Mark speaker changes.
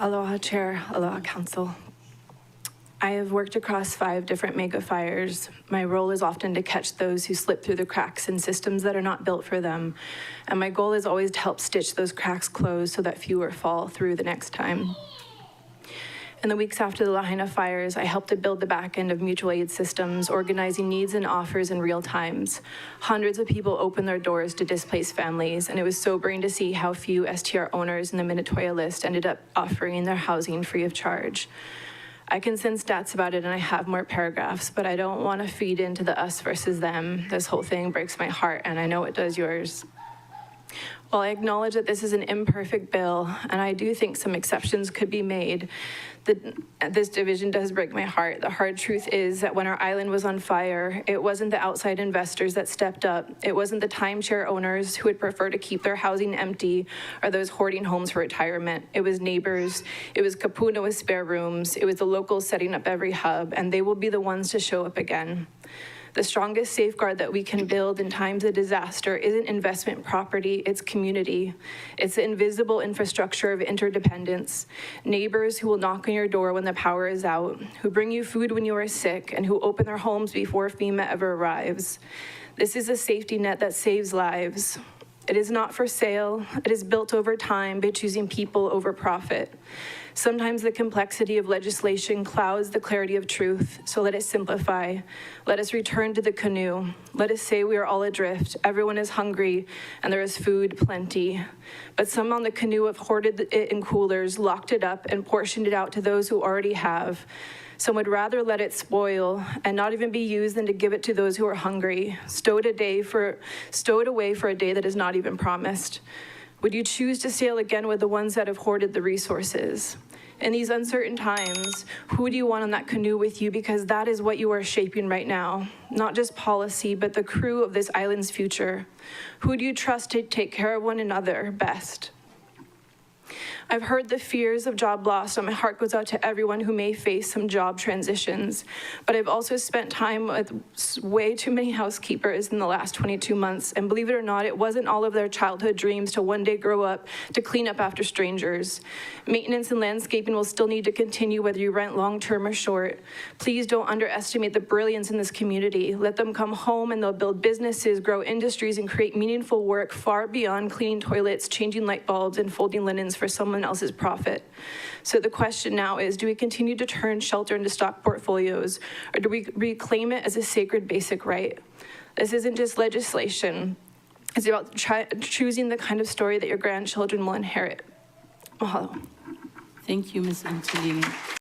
Speaker 1: Aloha Chair, aloha Council. I have worked across 5 different mega fires. My role is often to catch those who slip through the cracks in systems that are not built for them. And my goal is always to help stitch those cracks closed so that fewer fall through the next time. In the weeks after the Lahaina fires, I helped to build the back end of mutual aid systems, organizing needs and offers in real times. Hundreds of people opened their doors to displaced families, and it was sobering to see how few STR owners in the Minatoya list ended up offering their housing free of charge. I can send stats about it and I have more paragraphs, but I don't want to feed into the us versus them. This whole thing breaks my heart, and I know it does yours. While I acknowledge that this is an imperfect bill, and I do think some exceptions could be made, this division does break my heart. The hard truth is that when our island was on fire, it wasn't the outside investors that stepped up. It wasn't the timeshare owners who would prefer to keep their housing empty or those hoarding homes for retirement. It was neighbors. It was Kapuna with spare rooms. It was the locals setting up every hub, and they will be the ones to show up again. The strongest safeguard that we can build in times of disaster isn't investment property, it's community. It's the invisible infrastructure of interdependence. Neighbors who will knock on your door when the power is out, who bring you food when you are sick, and who open their homes before FEMA ever arrives. This is a safety net that saves lives. It is not for sale. It is built over time by choosing people over profit. Sometimes the complexity of legislation clouds the clarity of truth, so let it simplify. Let us return to the canoe. Let us say we are all adrift, everyone is hungry, and there is food plenty. But some on the canoe have hoarded it in coolers, locked it up, and portioned it out to those who already have. Some would rather let it spoil and not even be used than to give it to those who are hungry, stowed away for a day that is not even promised. Would you choose to sail again with the ones that have hoarded the resources? In these uncertain times, who do you want on that canoe with you? Because that is what you are shaping right now. Not just policy, but the crew of this island's future. Who do you trust to take care of one another best? I've heard the fears of job loss, and my heart goes out to everyone who may face some job transitions. But I've also spent time with way too many housekeepers in the last 22 months, and believe it or not, it wasn't all of their childhood dreams to one day grow up to clean up after strangers. Maintenance and landscaping will still need to continue whether you rent long-term or short. Please don't underestimate the brilliance in this community. Let them come home and they'll build businesses, grow industries, and create meaningful work far beyond cleaning toilets, changing light bulbs, and folding linens for someone else's profit. So the question now is, do we continue to turn shelter into stock portfolios, or do we reclaim it as a sacred basic right? This isn't just legislation. It's about choosing the kind of story that your grandchildren will inherit. Mahalo.
Speaker 2: Thank you, Ms. Uccellini.